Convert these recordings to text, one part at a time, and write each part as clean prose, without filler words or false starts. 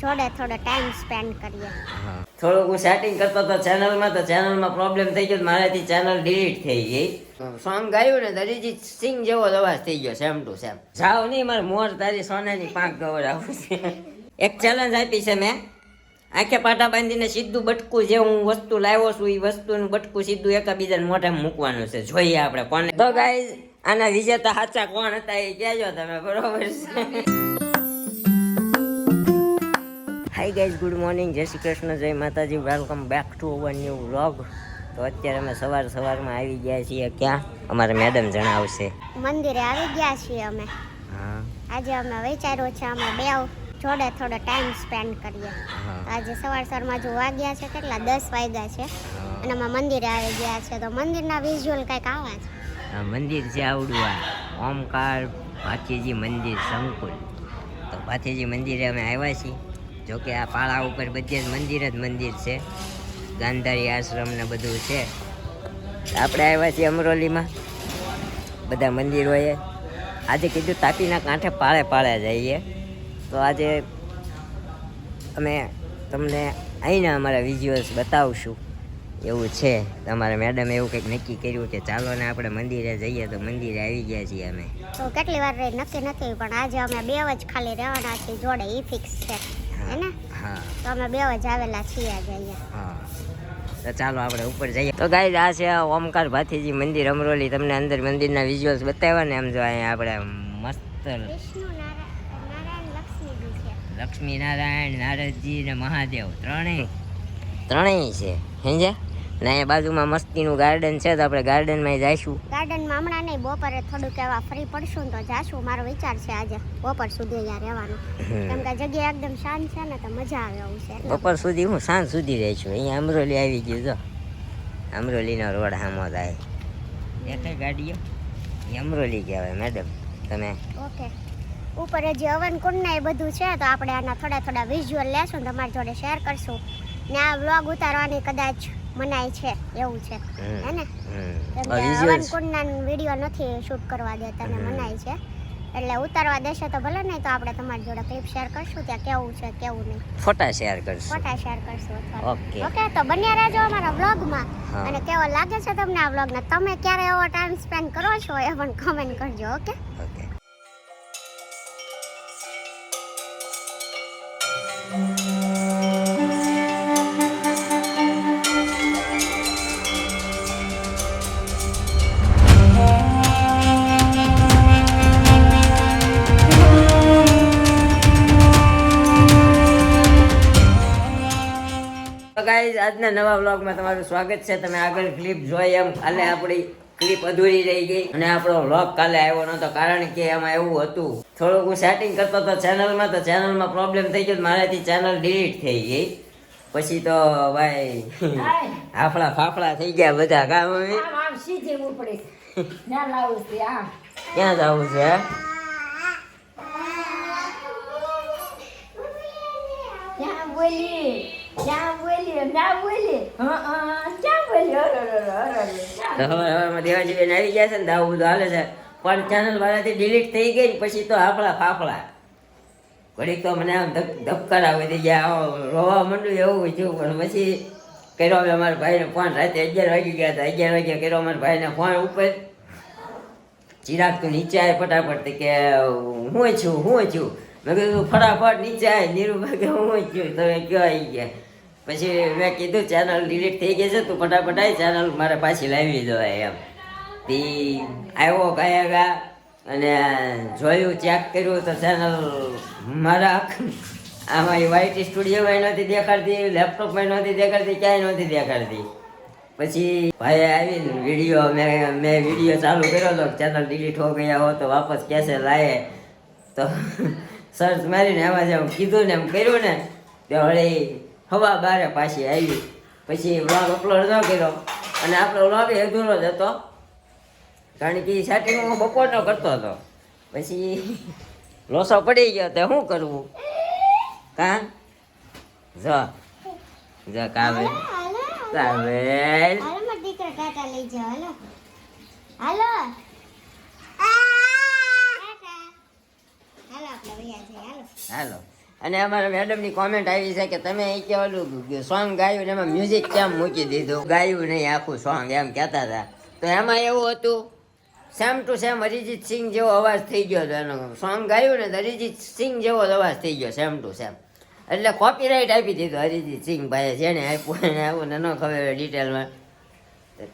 જોડે થોડો time spend કરીએ. થોડુંક હું સેટિંગ કરતો હતો ચેનલમાં પ્રોબ્લેમ થઈ ગયો, મારાથી ચેનલ ડિલીટ થઈ ગઈ. સોંગ ગાયું ને તો અરિજીત સિંહ જેવો અવાજ થઈ ગયો, સેમ ટુ સેમ. જાવ નહીં મારે મોર તારી સોનાની પાંખ ગવડાવું છે. એક ચેલેન્જ આપી છે મેં, આંખે પાટા બાંધીને સીધું બટકું જે હું વસ્તુ લાવ્યો છું એ વસ્તુનું બટકું સીધું એકબીજાને મોઢામાં મૂકવાનું છે. જોઈએ આપણે કોને. તો ગાઈઝ આના વિજેતા સાચા કોણ હતા એ કહેજો તમે, બરોબર છે? હાય ગાઈઝ, ગુડ મોર્નિંગ, જય શ્રી કૃષ્ણ, જય માતાજી, welcome back to our new vlog. તો અત્યારે અમે સવારમાં આવી ગયા છીએ. ક્યાં? અમારે મેડમ જણાવશે. મંદિરે આવી ગયા છીએ અમે. હા, આજે અમે વિચાર્યું છે અમે બે જોડે થોડો ટાઈમ સ્પેન્ડ કરીએ. આજે સવારમાં જો વાગ્યા છે કેટલા 10 વાગ્યા છે અને અમે મંદિરે આવી ગયા છે. તો મંદિરના વિઝ્યુઅલ કંઈક આવા છે. આ મંદિર છે આવડું, આ ઓમકાર ભાથીજી મંદિર સંકુલ. તો ભાથીજી મંદિરે અમે આવ્યા છીએ. જોકે આ પાળા ઉપર બધે જ મંદિર છે, ગાંધારી આશ્રમ ને બધું છે. આપણે આવ્યા છીએ અમરોલીમાં બધા મંદિરોએ. આજે કીધું તાપીના કાંઠે પાળે જઈએ. તો આજે અમે તમને અહીંના અમારા વિઝ્યુઅલ્સ બતાવશું એવું છે. તમારા મેડમે એવું કંઈક નક્કી કર્યું કે ચાલો ને આપણે મંદિરે જઈએ, તો મંદિરે આવી ગયા છીએ અમે. તો કેટલી વાર રહી નક્કી નથી, પણ આજે અમે બે જ ખાલી રહેવાના છીએ જોડે, ઈ ફિક્સ છે હે ને? હા, તો અમે બે જ આવેલા છીએ આજે અહીંયા. હા, તો ચાલો આપણે ઉપર જઈએ. તો ગાઈઝ આ છે ઓમકાર ભાથીજી મંદિર અમરોલી. તમને અંદર મંદિરના વિઝ્યુઅલ્સ બતાવ્યા ને. આમ જો અહીંયા આપણે મસ્ત લક્ષ્મી નારાયણ, નારદજી ને મહાદેવ ત્રણેય છે સમજ્યા. ને અહીંયા બાજુમાં મસ્તીનું ગાર્ડન છે, તો આપણે ગાર્ડનમાં જઈશું. ગાર્ડનમાં હમણાં નહીં, બપોરે થોડુંક એવા ફ્રી પડશું તો જાશું. મારો વિચાર છે આજે બપોર સુધી અહીંયા રહેવાનું, કેમ કે જગ્યા એકદમ શાંત છે ને, તો મજા આવે એવું છે. બપોર સુધી હું સાંજ સુધી રહીશું. અહીંયા અમરોલી આવી ગયું. જો અમરોલીનો રોડ સામો થાય. એક ગાડીઓ એ અમરોલી કહેવાય મેડમ. તમે ઓકે, ઉપર જે હવન કુંડ ને એ બધું છે, તો આપણે આના થોડા વિઝ્યુઅલ લેશું, તમારી જોડે શેર કરશું. ને આ વ્લોગ ઉતારવાની કદાચ મનાઈ છે એવું છે હે ને? હવન કુંડના વિડીયો નથી શૂટ કરવા દેતા ને મનાઈ છે, એટલે ઉતારવા દેશે તો ભલે, નહીં તો આપણે તમારી જોડે ક્લિપ શેર કરશું ત્યાં કેવું છે કેવું નહીં. ફોટા શેર કરશું. ઓકે, તો બન્યા રહેજો અમારા વ્લોગમાં. અને કેવો લાગે છે તમને આ વ્લોગ ને, તમે ક્યારે એવો ટાઈમ સ્પેન્ડ કરો છો એ પણ કમેન્ટ કરજો. ઓકે. ગાઈઝ આજના નવા વ્લોગમાં તમારું સ્વાગત છે. તમે આગળ ક્લિપ જોઈ એમ કાલે આપણી ક્લિપ અધૂરી રહી ગઈ અને આપણો વ્લોગ કાલે આવ્યો નહોતો, કારણ કે એમાં એવું હતું થોડુંક હું સેટિંગ કરતો હતો ચેનલમાં પ્રોબ્લેમ થઈ ગયો, મારાથી ચેનલ ડિલીટ થઈ ગઈ. પછી તો ભાઈ હાફળા ફાફડા થઈ ગયા બધા. કામ ક્યાં જવું છે? દેવાજી બેન આવી ગયા છે ને, આવું બધું હાલે છે. પણ ચેનલ વાળાથી ડિલીટ થઈ ગઈ પછી તો હાફળા ફાફડા. ઘડીક તો મને આમ ધબકાર આવી થઈ ગયા, રોવા માંડ્યું એવું થયું. પણ પછી કર્યો અમારા ભાઈને ફોન, રાતે 11 વાગી ગયા હતા. 11 વાગ્યા કર્યો અમારા ભાઈને ફોન ઉપર. ચિરાગ તું નીચે આવે ફટાફટ, કે હું છું. મેં કીધું ફટાફટ નીચે આવે. નીરુભાઈ કે હું છું, તમે કયો આવી ગયા. પછી મેં કીધું ચેનલ ડિલીટ થઈ ગઈ છે, તું ફટાફટ આવી, ચેનલ મારે પાછી લાવી દેવાય એમ. તે આવ્યો કાયા અને જોયું, ચેક કર્યું તો ચેનલ મારા આમાં વાઈટી સ્ટુડિયોમાં નહોતી દેખાડતી, લેપટોપમાં નહોતી દેખાડતી, ક્યાંય નહોતી દેખાડતી. પછી ભાઈ આવીને વિડીયો મેં વિડીયો ચાલુ કર્યો હતો, ચેનલ ડિલીટ હો ગયા હો તો વાપસ કેસે લાવે. તો સર્ચ મારીને એમાં જેમ કીધું ને એમ કર્યું ને, તો વળી 12:30 પાછી આવી. પછી વ્લોગ અપલોડ ન કર્યો અને આપણો વ્લોગ અધૂરો જ હતો, કારણ કે સેટિંગમાં બપોરનો કરતો હતો. પછી લોસો પડી ગયો તો શું કરવું? કા જો કાવે હાલો અને અમારા મેડમની કોમેન્ટ આવી છે કે તમે એ કે ઓલું સોંગ ગાયું ને એમાં મ્યુઝિક કેમ મૂકી દીધું, ગાયું નહીં આખું સોંગ, એમ કહેતા હતા. તો એમાં એવું હતું, સેમ ટુ સેમ અરિજીત સિંહ જેવો અવાજ થઈ ગયો હતો એનો. સોંગ ગાયું ને તો અરિજીત સિંહ જેવો જ અવાજ થઈ ગયો, સેમ ટુ સેમ. એટલે કોપીરાઇટ આપી દીધો અરિજીત સિંહ ભાઈ, જેને આપ્યું એને આવું ને ન ખબર ડિટેલમાં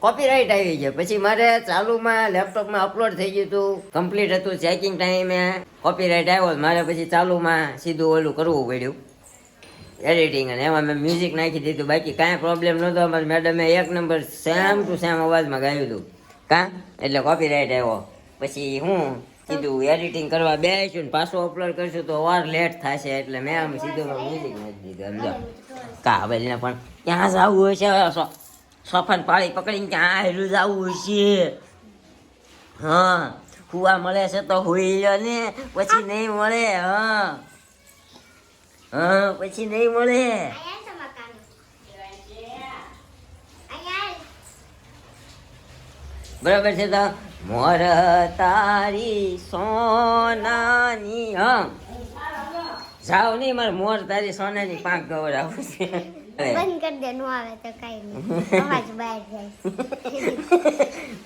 કોપીરાઇટ આવી ગયો. પછી મારે ચાલુમાં લેપટોપમાં અપલોડ થઈ ગયું હતું, કમ્પ્લીટ હતું, ચેકિંગ ટાઈમે કોપીરાઇટ આવ્યો. મારે પછી ચાલુમાં સીધું ઓલું કરવું પડ્યું એડિટિંગ, અને એમાં મેં મ્યુઝિક નાખી દીધું. બાકી કાંઈ પ્રોબ્લેમ નહોતો. અમારી મેડમે એક નંબર સેમ ટુ સેમ અવાજમાં ગાયું હતું એટલે કોપીરાઇટ આવ્યો. પછી હું કીધું એડિટિંગ કરવા બેસીશું ને પાછું અપલોડ કરશું તો વાર લેટ થશે, એટલે મેં આમ સીધું મ્યુઝિક નાખી દીધું. સમજો કાબલને પણ ક્યાં જવું હશે, સોફાને પાળી પકડીને ક્યાં હેલું જવું હશે. હા, હુવા મળે છે તો હુઈ લો ને, પછી નહીં મળે. હા હા, પછી નહીં મળે. બરાબર છે. તો મોર તારી સોનાની, હા જાવ નહીં, મારે મોર તારી સોનાની પાંખ ગવડાવું છે. બંધ કરી દે, નો આવે તો કઈ નહીં, અવાજ બહાર જાય.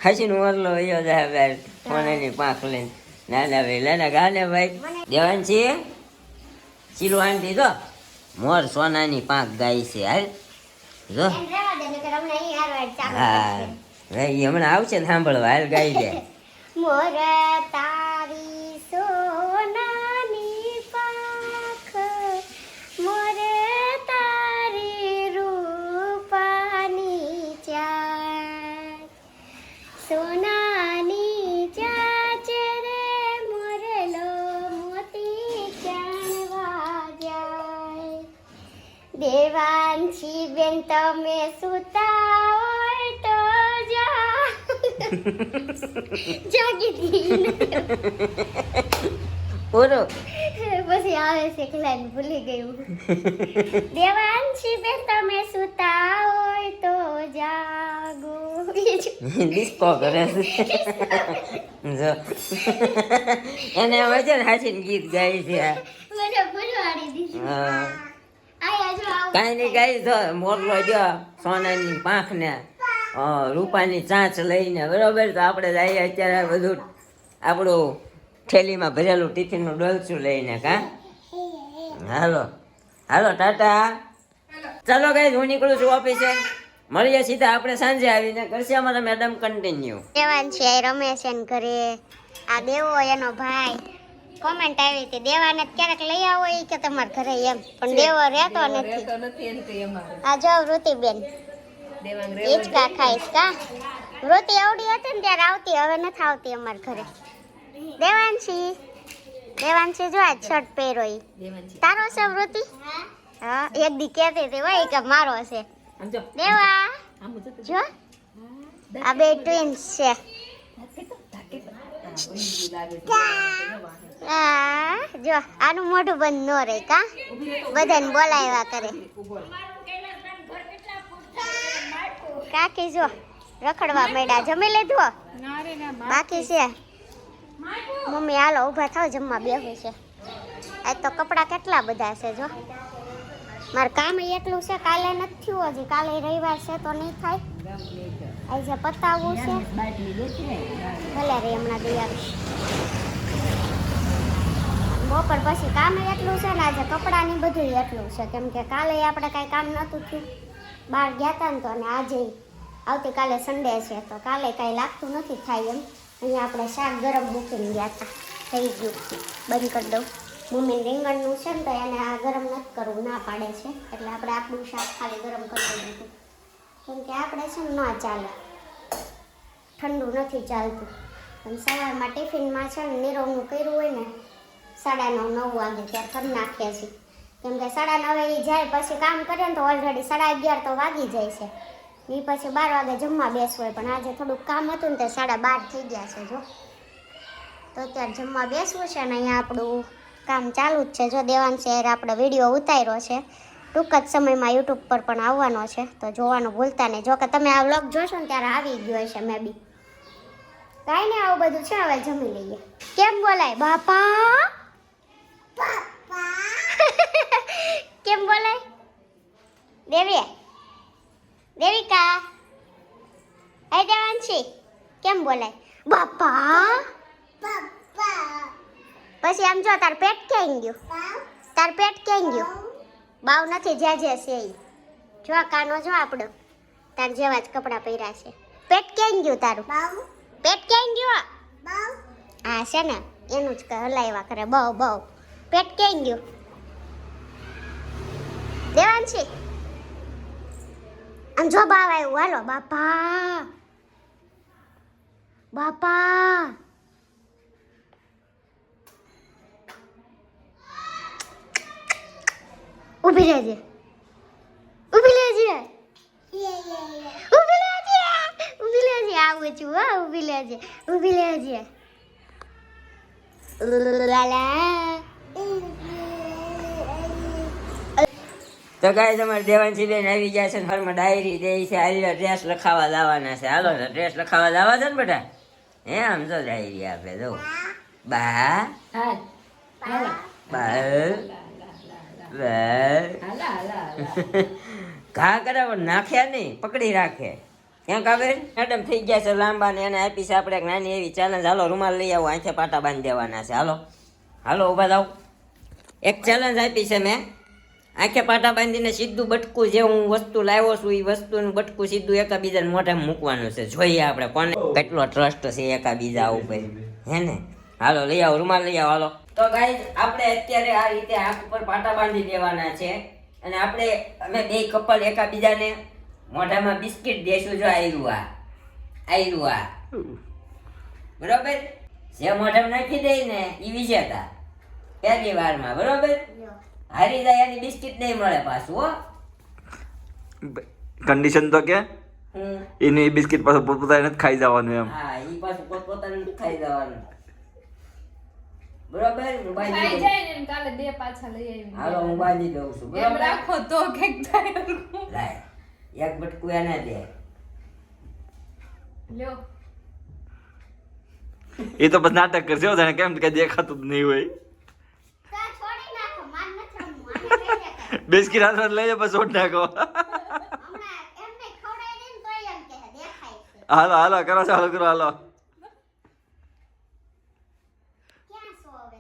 હસીને મોરલો વયો જાય બહાર સોનાની પાંખ લઈને. ના ના ભાઈ, લેના ગાને ભાઈ દેવાનજી ચીલું આણી દીધો, મોર સોનાની પાંખ ગાય છે. હાલ જો, એને રહેવા દે, નકર હમણાં અહીં હારવાડ ચાલુ હા કરશે. ભાઈ હમણાં આવશે ને સાંભળવા. હાલ ગાઈ દે. મોર તારી સોનાની પાંખ, મોર તારી રૂપાની ચાંચ, સોનાની ચાંચ રે મોરલો મોતી ચાણવા જાય. દેવાંશી બેન તમે સુતા હોય તો જાગી દી. ઓરો પછી આવે છે ક્લાઈન, ભૂલી ગયું. દેવાંશી બેન તમે સુતા હોય તો જાગો. ડિસ્કો કરે છે. જો એને હવે છે ને હાસીને ગીત ગાય છે. મને ભૂલવાડી દીધી. હા, આયા જો આવું. કાંઈ નહીં ગાય. જો મોરલો જો સોનાની પાંખ ને રૂપાની ચાંચ લઈને, બરોબર. તો આપણે જઈએ અત્યારે બધું આપણું થેલીમાં ભરેલું ટિફિનનું ડોલચું લઈને. હાલો હાલો ટાટા. ચાલો ગાઈસ, હું નીકળું છું ઓફિસે. મળીએ સીધા આપણે સાંજે આવીને. કરશે અમારા મેડમ કન્ટિન્યુ. દેવાંશી આ રમે છે ને ઘરે. આ દેવો એનો ભાઈ. કોમેન્ટ આવી હતી, દેવાને ક્યારેક લઈ આવો ઈ કે તમારા ઘરે એમ, પણ દેવો રહેતો નથી. આ જો વૃતિબેન હિંચકા ખાઈશ કા. વૃતિ આવડી હતી ને ત્યારે આવતી, હવે નથી આવતી અમારા ઘરે. દેવાંશી, દેવાંશી જો આ શર્ટ પહેરો ઈ તારો છે વૃતિ? હા, એક દી કહેતી હતી હોય કે મારો છે. દેવા જો આ બે ટ્વિન્સ છે. જો આનું મોઢું બંધ ન રહે કા, બધાને બોલાવ્યા કરે. કાકી જો રખડવા માંડ્યા. જમી લીધું? બાકી છે. મમ્મી હાલો ઊભા થાવ, જમવા બેહું છે. આજ તો કપડાં કેટલા બધા છે. જો મારે કામ એટલું છે, કાલે નથી થયું હજી. કાલે રવિવાર છે તો નહીં થાય. આજે પતાવવું છે. ભલે રે હમણાં દઈ આવીશ. બપોર પછી કામ એટલું છે ને, આજે કપડાની બધું એટલું છે, કેમ કે કાલે આપણે કાંઈ કામ નહોતું થયું, બહાર ગયા હતા ને તો. અને આજે આવતીકાલે સન્ડે છે તો કાલે કાંઈ લાગતું નથી થાય એમ. અહીંયા આપણે શાક ગરમ મૂકીને ગયા હતા, થઈ ગયું. બંધ કરી દઉં. મમ્મી રીંગણનું છે ને તો એને આ ગરમ નથી કરવું, ના પાડે છે, એટલે આપણે આપણું શાક ખાલી ગરમ કરી દીધું. કેમ કે આપણે છે ને ન ચાલે, ઠંડુ નથી ચાલતું. અને સવારમાં ટિફિનમાં છે ને નીરવનું કર્યું હોય ને 9:30 વાગે ત્યારે કરી નાખીએ છીએ. કેમ કે 9:30 એ જાય પછી કામ કરીએ ને તો ઓલરેડી 11:30 તો વાગી જાય છે. એ પછી 12 વાગે જમવા બેસવું હોય, પણ આજે થોડુંક કામ હતું ને તે 12:30 થઈ ગયા છે. જો તો અત્યારે જમવા બેસવું છે ને અહીંયા આપણું કામ ચાલુ જ છે. જો દેવાંશી આપણે વિડીયો ઉતાર્યો છે, ટૂંક જ સમયમાં યુટ્યુબ પર પણ આવવાનો છે, તો જોવાનું ભૂલતા નહીં. જો કે તમે આ વ્લોગ જોશો ને ત્યારે આવી ગયો હશે મે બી. કાંઈ નહીં, આવું બધું છે. હવે જમી લઈએ. કેમ બોલાય? બાપા બાપા. કેમ બોલાય દેવી દેવિકા હે દેવાંશી કેમ બોલાય બાપા પછી આમ જો તાર પેટ ક્યાં ગયું તાર પેટ ક્યાં ગયું બાવ નથી જે છે ઈ જો કાનો જો આપણો તાર જેવા જ કપડાં પહેર્યા છે પેટ ક્યાં ગયું તારું પેટ ક્યાં ગયું હા છે ને એનું જ હલાવ્યા કરે બહુ બહુ પેટ ક્યાં ગયું દેવાંશી આમ જો બાવ આવ્યું હાલો બાપા બાપા ઊભી રહેજે ઊભી રહેજે ઊભી રહેજે ઊભી રહેજે આવું છું હા ઊભી રહેજે ઊભી રહેજે લાલા તો ગાઈસ અમારે દેવાંશી બેન આવી ગયા છે ને ઘરમાં ડાયરી દે છે હાલ ડ્રેસ લખાવા લાવવાના છે હાલો ડ્રેસ લખાવા લાવવા છે ને બેટા હે આમ તો ડાયરી આપે જો બા ઘા કરે પણ નાખ્યા નહીં પકડી રાખે ક્યાં કાવે મેડમ થઈ ગયા છે લાંબા ને એને આપી છે આપણે એક નાની એવી ચેલેન્જ હાલો રૂમાલ લઈ આવો આંખે પાટા બાંધી દેવાના છે હાલો હાલો ઊભા થાવ એક ચેલેન્જ આપી છે મેં આંખે પાટા બાંધીને સીધું બટકું જે હું વસ્તુ લાવ્યો છું એ વસ્તુનું બટકું સીધું એકાબીજાને મોઢામાં મૂકવાનું છે જોઈએ આપણે કોને કેટલો ટ્રસ્ટ છે એકાબીજા ઉપર હે ને હાલો લઈ આવો રૂમાલ લઈ આવો હાલો તો ગાઈસ આપણે અત્યારે આ રીતે આંખ ઉપર પાટા બાંધી દેવાના છે અને આપણે અમે બે કપલ એકાબીજાને મોઢામાં બિસ્કિટ દેશું જો આયરું આ બરોબર જે મોઢામાં નાખી દે ને એ વિજેતા પહેલી વારમાં બરોબર હારી જાય એની બિસ્કિટ નહીં મળે પાછું હો કન્ડિશન તો કે એની બિસ્કિટ પાછું પોતપોતાને જ ખાઈ જવાનું એમ હા ઈ પાછું પોતપોતાને જ ખાઈ જવાનું બરોબર હું બાંધી ખાઈ દઉં જાય ને કાલે બે પાછા લઈ આવી હાલો હું બાંધી દઉં છું એમ બરોબર રાખો તો કઈક થાય લાય એક બટકું એને દે લ્યો એ તો બસ નાટક કરશે હો જાણે કેમ કે દેખાતું જ નહીં હોય તા છોડી નાખો માર નથી રમવું આને કહી દે બિસ્કિટ હાથમાં લઈ જાય બસ ઓઢ નાખો હમણાં એમને ખવડાવી દે ને તોય એમ કહે દેખાય છે હાલો હાલો કરો ચાલો કરો હાલો ક્યાં સો હવે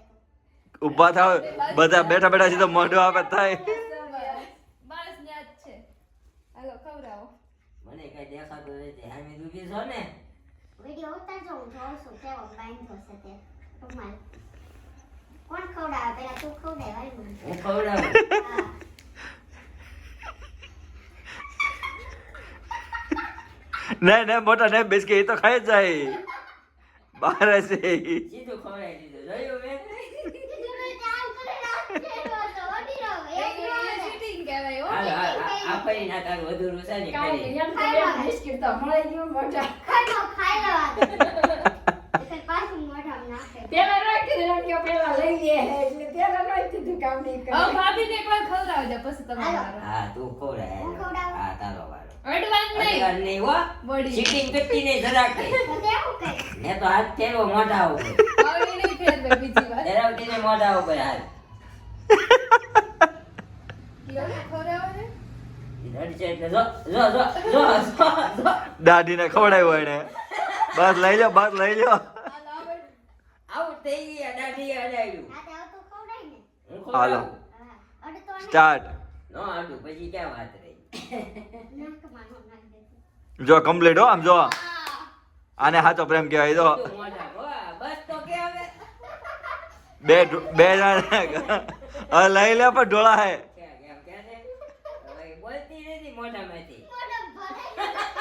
તો ઊભા થાવ બધા બેઠા બેઠા સીધો મોઢું આપે થાય બસ યાદ છે હાલો ખવડાવો મને કઈ દેખાતું નથી હામી દુબી છો ને વિડિયો ઉતારજો હું જોઉં છું કેવો બાંધ્યો છે તે રૂમાલ કોણ ખવડાવે પેલા તું ખવડાવ હાલ મને હું ખવડાવું હા નહીં નહીં મોટા નહીં બિસ્કિટ એ તો ખાઈ જ જાય બહાર છે સીધું ખવડાવી દીધું જોયું મેં ચીટિંગ કહેવાય હો હાલો આ ફરી ના તારું અધૂરું છે ને કાઈ ફરી એમ તો એમ બિસ્કિટ તો મળી ગયું મોટા ખાઈ લેવા દે પાછું મોઢામાં નાખે પેલા રાખી એમ કે પેલા લઈ લે એટલે પેલા રાખી દીધું કામ નહીં કરે ભાભીને એકવાર ખવડાવજો પછી તમારે હા તું ખવડાય હું ખવડાવું? હા તારો વારો એડવાન્સ નહીં અડધા નહીં હો બળી. ચીટિંગ કરતી નહીં જરાક તો તેવું કઈ મેં તો હાથ ફેરવો મોઢા ઉપર આવી નહીં ફેરવે બીજી વાર ધરાવતી ને મોઢા ઉપર હાથ કેવું ખવડાવો ને રડશે એટલે જો જો જો જો જો દાઢીને ખવડાવ્યો એને બસ લઈ લો બસ લઈ લો હાલો હવે આઉટ થઈ ગયા દાઢી અડાડ્યું રાતે આવતો ખવડાય ને હું હાલો. ખવડાવું હા અડતો ને સ્ટાર્ટ નો આડું પછી ક્યાં વાત રહી નાકમાં નો નાખ દેતો જો કમ્પ્લીટ હો આમ જો આને સાચો પ્રેમ કહેવાય જો તું મોઢા વાહ, બસ તો કે હવે બે જણા હવે લઈ લે પણ ઢોળા હે ક્યાં છે હવે બોલતી નથી મોઢામાંથી મોઢા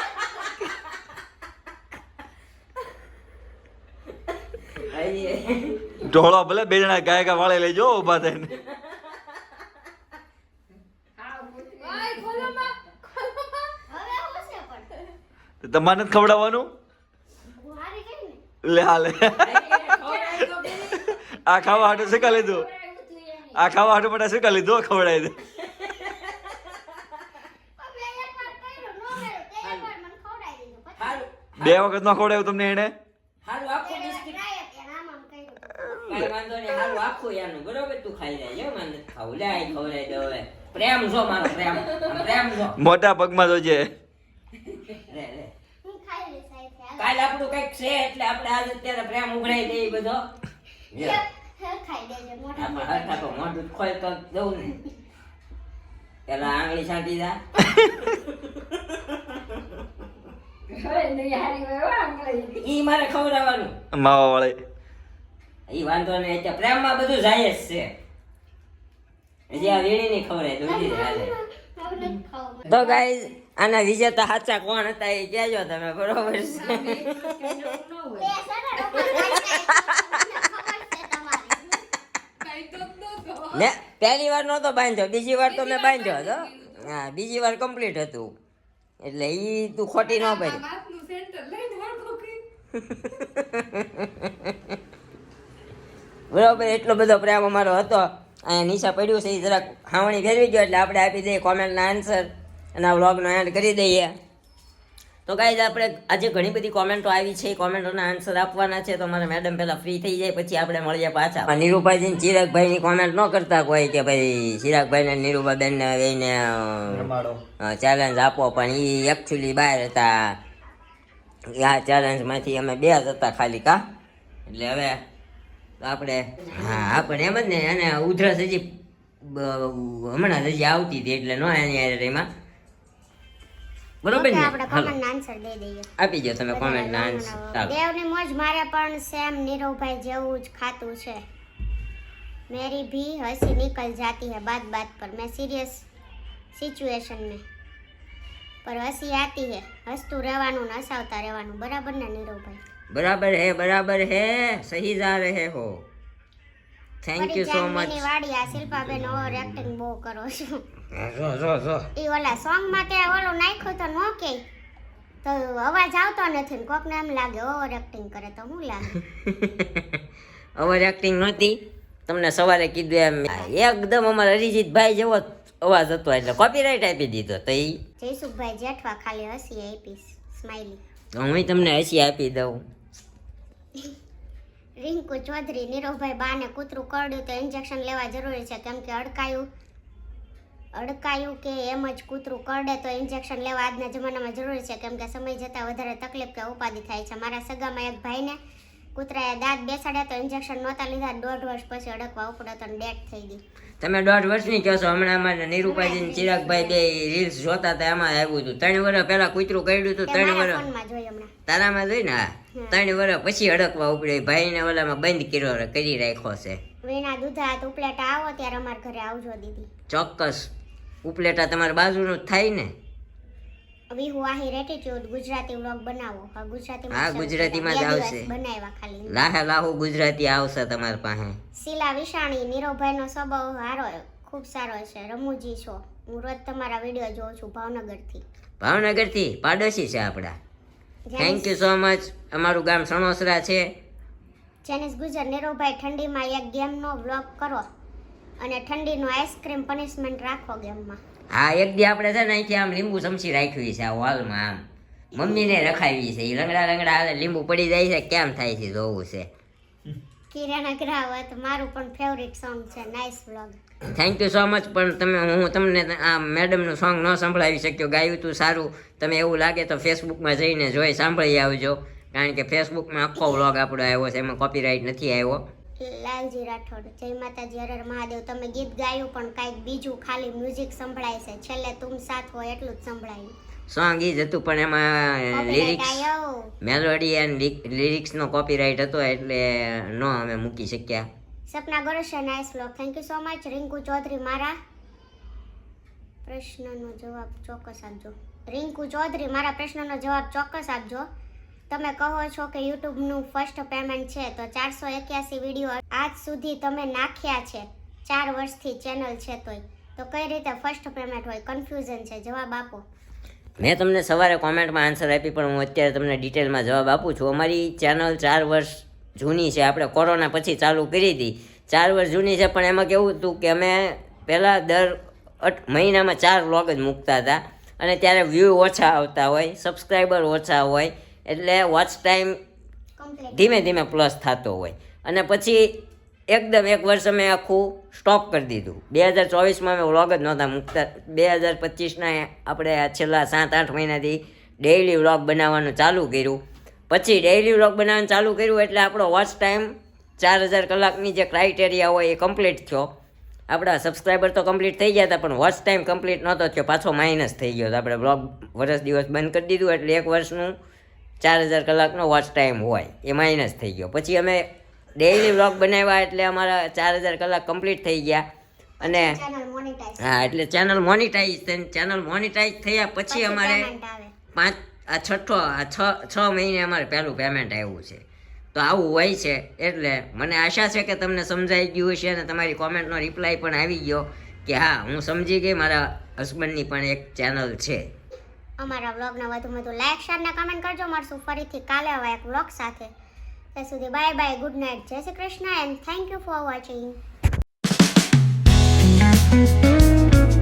ભરાય હજી ઢોળો ભલે બે જણા ગાયકા વાળે લઈ જો ઉભા થઈને આય ખોલો માં હવે હું છે પણ તો તમારે નથી ખવડાવવાનું હું હારી ગઈ ને લે હાલે ખવડાવી તો પેલી. આ ખાવા હાટું શીખા લીધું આ ખાવા હાટું માટે શીખા લીધું ખવડાવી દે પણ મેં એકવાર કર્યું નો કર્યું તે એકવાર મને ખવડાવી દીધું પછી હારું બે વખત ન ખવડાવ્યું તમને એને હારું આખું બિસ્કિટ ટ્રાય હતી અને આમ આમ કર્યું કાંઈ વાંધો નહીં, હારું આખું એનું બરોબર, તું ખાઈ જાય મારે નથી ખાવું, લે આ ખવડાવી દે હવે. પ્રેમ જો મારો, પ્રેમ આમ પ્રેમ જો. મોટા પગમાં જોજે. લે લે હું ખાઈ લઈશ સાહેબ. કાલ આપણું કઈક છે એટલે આપણે આજ અત્યારે પ્રેમ ઉઘરાઈ દઈએ બધો. લે. ખાઈ દેજો મોટા. આમાં હરખા તો મોઢું ખોલ તો દઉં ને. પેલા આંગળી છાંટી જા. હવે નહીં હારી હોય હો આંગળી. ઈ મારે ખવડાવવાનું. માવા વાળે. ઈ વાંધો નહીં, એટલે પ્રેમમાં બધું જાય જ છે. હજી આ વીણી નહીં ખવડાય તો ઉડી જાય. હવે નથી ખાવું. તો ગાઈઝ આના વિજેતા સાચા કોણ હતા એ કહેજો તમે, બરોબર છે? બે છે ને રોકડ ખાઈ જાય. ખબર છે તમારી. ને પહેલી વાર નહોતો બાંધ્યો, બીજી વાર તો મેં બાંધ્યો હતો. હા, બીજી વાર કમ્પ્લીટ હતું એટલે ઈ તું ખોટી ન પડી. હાથનું સેન્ટર લઈને હરખું કરી. બરોબર, એટલો બધો પ્રેમ અમારો હતો. અહીંયા નીચે પડ્યું છે એ જરાક હાવણી ફેરવી ગયો એટલે આપણે આપી દઈએ કોમેન્ટના આન્સર અને આ વ્લોગનો એન્ડ કરી દઈએ. તો ગાઈઝ આપણે આજે ઘણી બધી કોમેન્ટો આવી છે, કોમેન્ટોના આન્સર આપવાના છે. તો મારા મેડમ પહેલા ફ્રી થઈ જાય પછી આપણે મળીએ પાછા. નીરુભાઈ ચિરાગભાઈની કોમેન્ટ ન કરતા કોઈ કે ભાઈ ચિરાગભાઈને નીરુબાબેનને એને ચેલેન્જ આપો, પણ એ એકચ્યુઅલી બહાર હતા. આ ચેલેન્જમાંથી અમે 2 જ હતા ખાલી, કા એટલે હવે આપણે હા આપણે એમ જ ને. અને ઉધરસ હજી હમણાં હજી આવતી હતી એટલે નો એની એમાં બરોબર ઓકે, ને. આપણે હાલો કોમેન્ટના આન્સર દઈ દઈએ. આપી દો તમે કોમેન્ટના આન્સર. ચાલો. દેવની મોજ મારે પણ સેમ નીરવભાઈ જેવું જ ખાતું છે. मेरी भी हंसी निकल जाती है बात बात पर, मैं सीरियस सिचुएशन में पर हंसी आती है. હસતું રહેવાનું ને હસાવતા રહેવાનું. બરાબર ને નીરવભાઈ? બરાબર હે સહી જા રહે હો. થેન્ક યુ સો પરિજાનની મચ. વાડી આ શિલ્પાબેન ઓવર એક્ટિંગ બહુ કરો છો. જો ઈ ઓલા સોંગ માં તે ઓલું નાખ્યું તો નો કે તો અવાજ આવતો નથી ને કોકને એમ લાગે ઓવર એક્ટિંગ કરે તો શું લાગે? ઓવર એક્ટિંગ નહોતી, તમને સવારે કીધું એમ એકદમ અમારા અરિજીતભાઈ જેવો જ અવાજ હતો એટલે કોપીરાઇટ આપી દીધો. તો ઈ જયસુખભાઈ જેઠવા ખાલી હસી આપીશ સ્માઈલી. હું તમને હસી આપી દઉં. રિંકુ ચૌધરી નીરવભાઈ બાને કૂતરું કરડ્યું તો ઇન્જેક્શન લેવા જરૂરી છે કેમ કે અડકાયું કે એમ જ કૂતરું કરડે તો ઇન્જેક્શન લેવા આજના જમાનામાં જરૂરી છે કેમ કે સમય જતાં વધારે તકલીફ કે ઉપાધિ થાય છે. મારા સગામાં એક ભાઈને કૂતરાએ દાંત બેસાડ્યા તો ઇન્જેક્શન નહોતા લીધા, 1.5 વર્ષ પછી અડકવા ઉપડ્યો તો ડેથ થઈ ગઈ. તમે 1.5 વર્ષની કહો છો? હમણાં અમારે નીરુભાઈ ને ચિરાગભાઈ બે રીલ્સ જોતા હતા એમાં આવ્યું હતું 3 વર્ષ પહેલા કૂતરું કરડ્યું હતું. 3 મારા વર્ષ ફોનમાં જોઈ હમણાં. તારામાં જોઈ ને? હા, 3 વર્ષ પછી અડકવા ઉપડે. ભાઈને ઓલામાં બંધ કરી રાખ્યો છે. વીણા દૂધા ઉપલેટા આવો ત્યારે અમારા ઘરે આવજો દીદી. ચોક્કસ. ઉપલેટા તમારી બાજુનું જ થાય ને? વિહુ આહી રેટિટ્યુડ ગુજરાતી વ્લોગ બનાવો. હા, ગુજરાતીમાં હા, ગુજરાતીમાં જ આવશે. બનાવ્યા ખાલી. લાહે લાહુ ગુજરાતી આવશે તમારી પાસે. શીલા વિશાણી નીરવભાઈનો સ્વભાવ સારો ખૂબ સારો છે. રમૂજી છો. હું રોજ તમારા વિડીયો જોઉં છું ભાવનગરથી. ભાવનગરથી પાડોશી છે આપણા. Thank you so much. અમારું ગામ સણોસરા છે. જેનિસ ગુજર નીરવભાઈ ઠંડીમાં એક ગેમનો વ્લોગ કરો અને ઠંડીનો આઈસ્ક્રીમ પનિશમેન્ટ રાખો ગેમમાં. હા, એક દી આપણે છે ને અહીંથી આમ લીંબુ ચમચી રાખવી છે આ હોલમાં. આમ મમ્મીને રખાવી છે. એ લંગડા હાલે લીંબુ પડી જાય છે કેમ થાય છે જોવું છે. કિરણ અગ્રવાલ મારું પણ ફેવરિટ સોંગ છે. Nice vlog. Thank you so much. પણ હું તમને આ મેડમનું સોંગ ન સંભળાવી શક્યો. ગાયું હતું સારું. તમે એવું લાગે તો ફેસબુકમાં જઈને જોઈ સાંભળી આવજો, કારણ કે ફેસબુકમાં આખો વ્લોગ આપણો આવ્યો છે, એમાં કોપીરાઇટ નથી આવ્યો. લાલજી રાઠોડ જય માતાજી હર હર મહાદેવ. તમે ગીત ગાયું પણ કાંઈક બીજું ખાલી મ્યુઝિક સંભળાય છે. છેલ્લે તુમ સાથ હોય એટલું જ સંભળાયું. સોંગ ઈ જ હતું પણ એમાં Copyright લિરિક્સ આયો. મેલોડી એન્ડ લિરિક્સનો કોપીરાઇટ હતો એટલે ન અમે મૂકી શક્યા. Sapna Gorasiya nice vlog. Thank you so much. Rinku Chaudhary મારા પ્રશ્નનો જવાબ ચોક્કસ આપજો. રિંકુ ચૌધરી મારા પ્રશ્નનો જવાબ ચોક્કસ આપજો. તમે કહો છો કે યુટ્યુબનું ફર્સ્ટ પેમેન્ટ છે તો 481 વિડીયો આજ સુધી તમે નાખ્યા છે. 4 વર્ષથી ચેનલ છે તોય તો કઈ રીતે ફર્સ્ટ પેમેન્ટ હોય? કન્ફ્યુઝન છે, જવાબ આપો. મેં તમને સવારે કોમેન્ટમાં આન્સર આપી પણ હું અત્યારે તમને ડિટેલમાં જવાબ આપું છું. અમારી ચેનલ 4 વર્ષ જૂની છે. આપણે કોરોના પછી ચાલુ કરી હતી. 4 વર્ષ જૂની છે પણ એમાં કેવું હતું કે અમે પહેલાં દર મહિનામાં 4 વ્લોગ જ મૂકતા હતા અને ત્યારે વ્યૂ ઓછા આવતા હોય, સબસ્ક્રાઈબર ઓછા હોય એટલે વોચ ટાઈમ કમ્પ્લીટ. ધીમે ધીમે પ્લસ થતો હોય અને પછી એકદમ એક વર્ષ અમે આખું સ્ટોપ કરી દીધું. 2024માં અમે વ્લોગ જ નહોતા મૂકતા. 2025ના આપણે આ છેલ્લા 7-8 મહિનાથી ડેઇલી વ્લોગ બનાવવાનું ચાલુ કર્યું. પછી ડેઇલી વ્લોગ બનાવવાનું ચાલુ કર્યું એટલે આપણો વોચ ટાઈમ 4000 કલાકની જે ક્રાઇટેરિયા હોય એ કમ્પ્લીટ થયો. આપણા સબસ્ક્રાઈબર તો કમ્પ્લીટ થઈ ગયા હતા, પણ વોચ ટાઈમ કમ્પ્લીટ નહોતો થયો, પાછો માઇનસ થઈ ગયો. આપણે બ્લોગ વર્ષ દિવસ બંધ કરી દીધું એટલે એક વર્ષનું 4000 કલાકનો વોચ ટાઈમ હોય એ માઇનસ થઈ ગયો. પછી અમે ડેઇલી વ્લોગ બનાવ્યા એટલે અમારા 4000 કલાક કમ્પ્લીટ થઈ ગયા. અને ચેનલ મોનેટાઈઝ હા, એટલે ચેનલ મોનિટાઈઝ થઈ. ચેનલ મોનિટાઈઝ થયા પછી અમારે પેમેન્ટ આવે. 6 મહિને અમારે પહેલું પેમેન્ટ આવ્યું છે. તો આવું હોય છે. એટલે મને આશા છે કે તમને સમજાઈ ગયું હશે અને તમારી કોમેન્ટનો રિપ્લાય પણ આવી ગયો કે હા હું સમજી ગઈ, મારા હસબન્ડની પણ એક ચેનલ છે. અમારા વ્લોગને વધુ લાઈક શેર ને કમેન્ટ કરજો. મળશું ફરીથી કાલે હવે એક વ્લોગ સાથે. ત્યાં સુધી બાય બાય, ગુડ નાઇટ, જય Shri Krishna and thank you for watching.